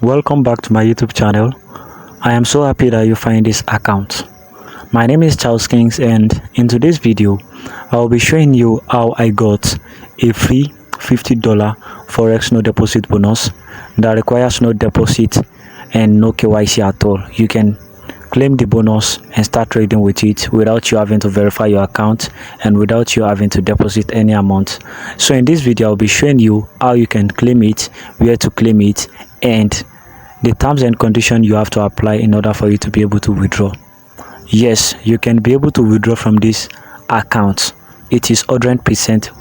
Welcome back to my YouTube channel. I am so happy that you find this account. My name is Charles Kings, and in today's video I will be showing you how I got a free $50 Forex no deposit bonus that requires no deposit and no KYC at all. You can claim the bonus and start trading with it without you having to verify your account and without you having to deposit any amount. So in this video I'll be showing you how you can claim it, where to claim it, and the terms and conditions you have to apply in order for you to be able to withdraw. Yes, you can be able to withdraw from this account. It is 100%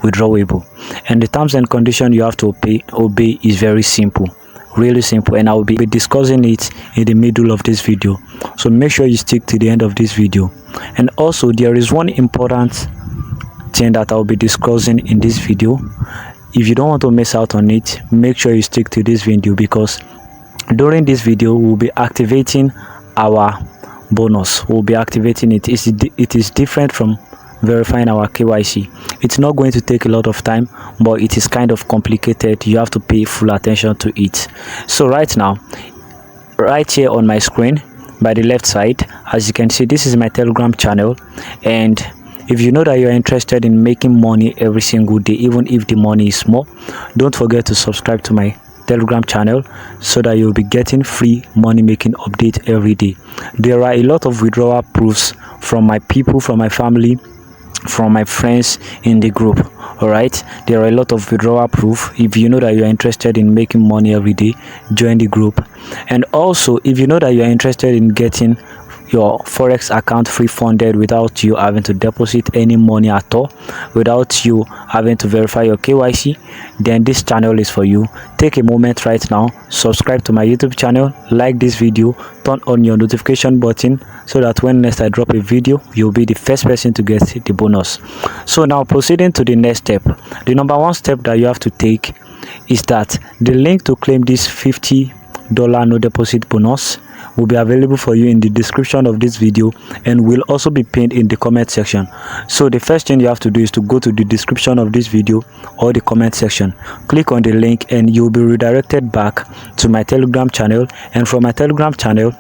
withdrawable, and the terms and conditions you have to obey is very simple, really simple, and I will be discussing it in the middle of this video, so make sure you stick to the end of this video. And also there is one important thing that I will be discussing in this video. If you don't want to miss out on it, make sure you stick to this video, because during this video we'll be activating our bonus. We'll be activating it. It is different from verifying our KYC. It's not going to take a lot of time, but it is kind of complicated. You have to pay full attention to it. So right now, right here on my screen by the left side, as you can see, this is my Telegram channel. And if you know that you're interested in making money every single day, even if the money is small, don't forget to subscribe to my Telegram channel so that you'll be getting free money making update every day. There are a lot of withdrawal proofs from my people, from my family, from my friends in the group. All right, there are a lot of withdrawal proof. If you know that you're interested in making money every day, join the group. And also, if you know that you're interested in getting your Forex account free funded without you having to deposit any money at all, without you having to verify your KYC, then this channel is for you. Take a moment right now, subscribe to my YouTube channel, like this video, turn on your notification button so that when next I drop a video, you'll be the first person to get the bonus. So now proceeding to the next step, the number one step that you have to take is that the link to claim this $50 no deposit bonus will be available for you in the description of this video and will also be pinned in the comment section. So the first thing you have to do is to go to the description of this video or the comment section, click on the link, and you'll be redirected back to my Telegram channel, and from my Telegram channel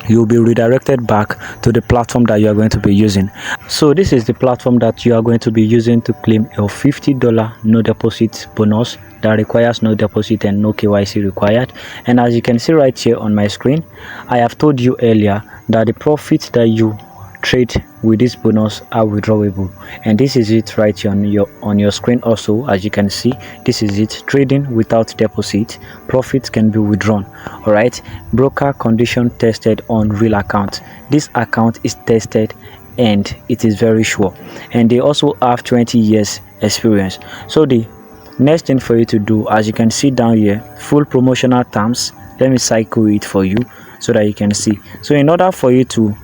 you'll be redirected back to the platform that you are going to be using. So this is the platform that you are going to be using to claim your $50 no deposit bonus that requires no deposit and no KYC required. And as you can see right here on my screen, I have told you earlier that the profits that you trade with this bonus are withdrawable, and this is it right here on your screen. Also, as you can see, this is it. Trading without deposit, profits can be withdrawn. All right, broker condition tested on real account. This account is tested and it is very sure, and they also have 20 years experience. So the next thing for you to do, as you can see down here, full promotional terms. Let me cycle it for you so that you can see. So in order for you to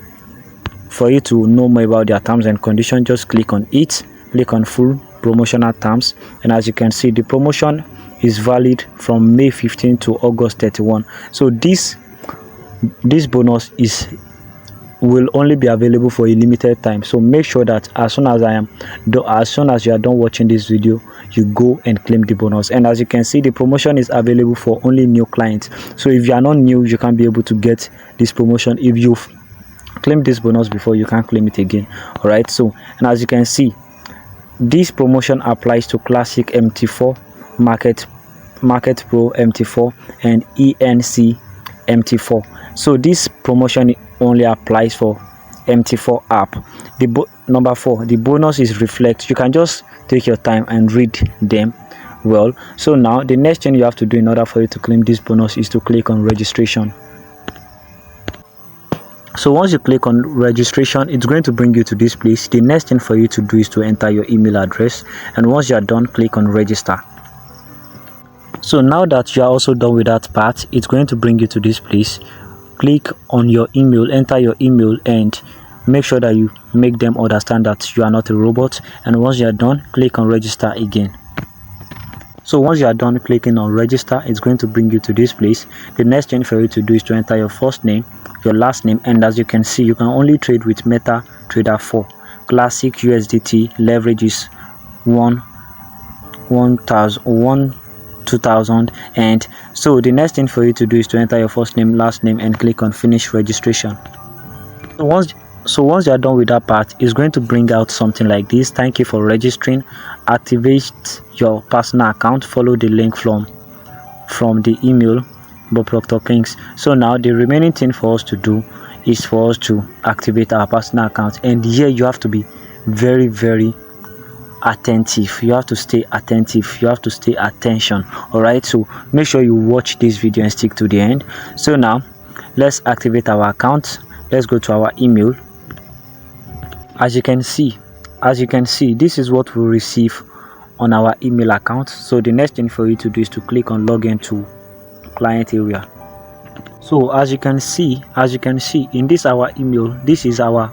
know more about their terms and conditions, just click on it, click on full promotional terms, and as you can see, the promotion is valid from May 15 to August 31. So this bonus will only be available for a limited time. So make sure that as soon as you are done watching this video, you go and claim the bonus. And as you can see, the promotion is available for only new clients. So if you are not new, you can't be able to get this promotion. If you've claim this bonus before, you can't claim it again. All right, so, and as you can see, this promotion applies to classic MT4, market pro MT4, and ENC MT4. So this promotion only applies for MT4 app. Number 4, the bonus is reflect. You can just take your time and read them well. So now the next thing you have to do in order for you to claim this bonus is to click on registration. So once you click on registration, it's going to bring you to this place. The next thing for you to do is to enter your email address, and once you are done, click on register. So now that you are also done with that part, it's going to bring you to this place. Click on your email, enter your email, and make sure that you make them understand that you are not a robot. And once you are done, click on register again. So once you are done clicking on register, it's going to bring you to this place. The next thing for you to do is to enter your first name, your last name, and as you can see, you can only trade with MetaTrader 4. Classic USDT leverage is 1,000 2000. And so the next thing for you to do is to enter your first name, last name, and click on finish registration. Once you are done with that part, it's going to bring out something like this: thank you for registering, activate your personal account, follow the link from the email by Dr. Kings. So now the remaining thing for us to do is for us to activate our personal account, and here you have to be very, very attentive. You have to stay attentive, you have to stay attention. All right, so make sure you watch this video and stick to the end. So now let's activate our account. Let's go to our email. As you can see, this is what we receive on our email account. So the next thing for you to do is to click on login to client area. So as you can see in this our email, this is our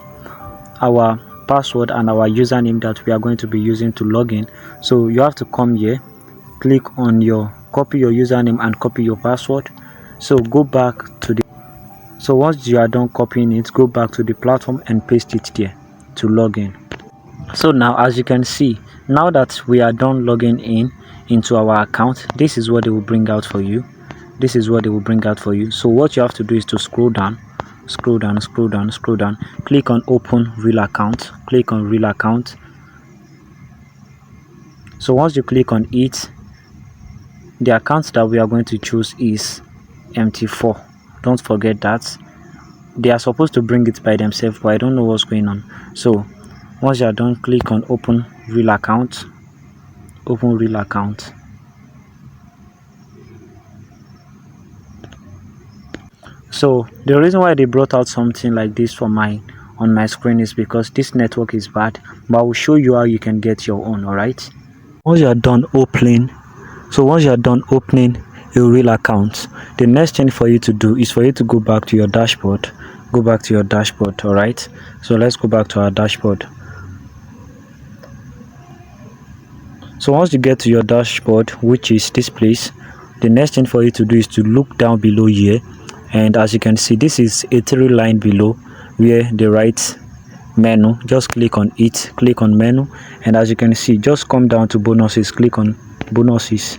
password and our username that we are going to be using to log in. So you have to come here, click on copy your username and copy your password. So go back to so once you are done copying it, go back to the platform and paste it there to log in. So now as you can see, now that we are done logging into our account, this is what they will bring out for you. So what you have to do is to scroll down, click on open real account, So once you click on it, the account that we are going to choose is MT4. Don't forget that. They are supposed to bring it by themselves, but I don't know what's going on. So once you are done, click on open real account. So the reason why they brought out something like this on my screen is because this network is bad, but I will show you how you can get your own. All right, once you are done opening a real account, the next thing for you to do is for you to go back to your dashboard. All right, so let's go back to our dashboard. So once you get to your dashboard, which is this place, the next thing for you to do is to look down below here, and as you can see, this is a 3-line below where the right menu. Just click on it, click on menu, and as you can see, just come down to bonuses, click on bonuses,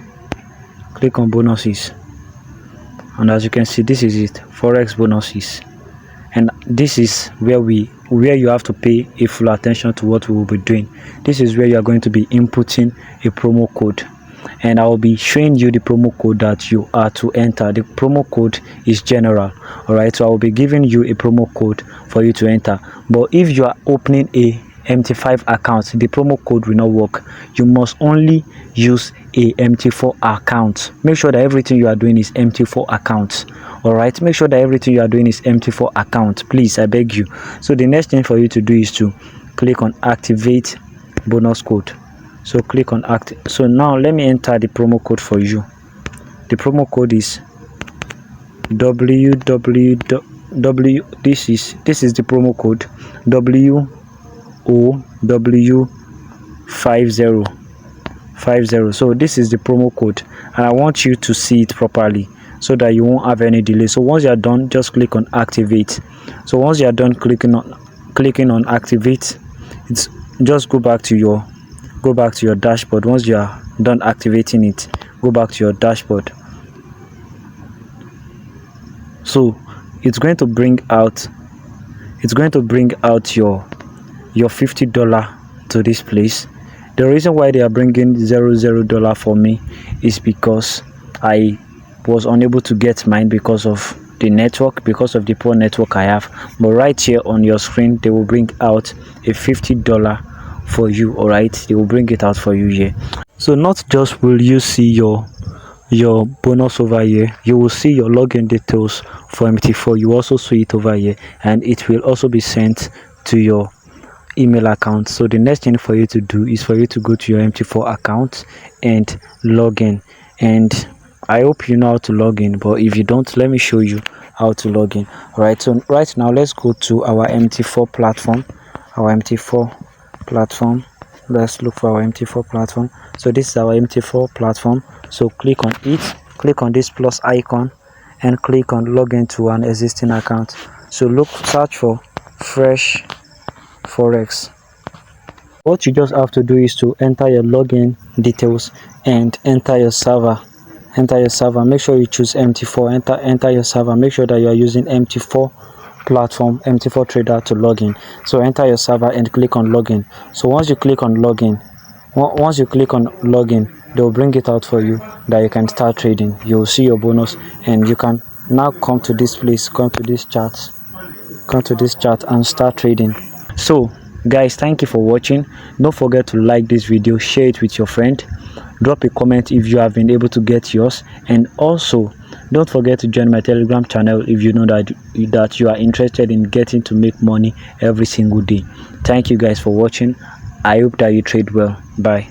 and as you can see, this is it, Forex bonuses. And this is where you have to pay a full attention to what we will be doing. This is where you are going to be inputting a promo code, and I will be showing you the promo code that you are to enter. The promo code is general. All right, so I will be giving you a promo code for you to enter, but if you are opening a MT5 account, the promo code will not work. You must only use a MT4 account. Make sure that everything you are doing is MT4 account. All right, make sure that everything you are doing is MT4 account, please, I beg you. So the next thing for you to do is to click on activate bonus code. So click on so now let me enter the promo code for you. The promo code is this is the promo code WOW50. So this is the promo code, and I want you to see it properly so that you won't have any delay. So once you are done, just click on activate. So once you are done clicking on activate, it's just go back to your dashboard. Once you are done activating it, go back to your dashboard. So it's going to bring out your $50 to this place. The reason why they are bringing $00 for me is because I was unable to get mine because of the network, because of the poor network I have. But right here on your screen, they will bring out a $50 for you. All right, they will bring it out for you here. So not just will you see your bonus over here, you will see your login details for MT4. You also see it over here, and it will also be sent to your email account. So the next thing for you to do is for you to go to your MT4 account and log in. And I hope you know how to log in, but if you don't, let me show you how to log in. All right, so right now let's go to our MT4 platform. Let's look for our MT4 platform. So this is our MT4 platform. So click on it, click on this plus icon, and click on login to an existing account. So search for Fresh Forex. What you just have to do is to enter your login details and enter your server enter your server, make sure you choose MT4. Enter your server, make sure that you are using MT4 platform, MT4 trader to log in. So enter your server and click on login. So once you click on login, they will bring it out for you that you can start trading. You'll see your bonus, and you can now come to this place, come to this chart and start trading. So guys, thank you for watching. Don't forget to like this video, share it with your friend, drop a comment if you have been able to get yours, and also don't forget to join my Telegram channel if you know that you are interested in getting to make money every single day. Thank you guys for watching. I hope that you trade well. Bye.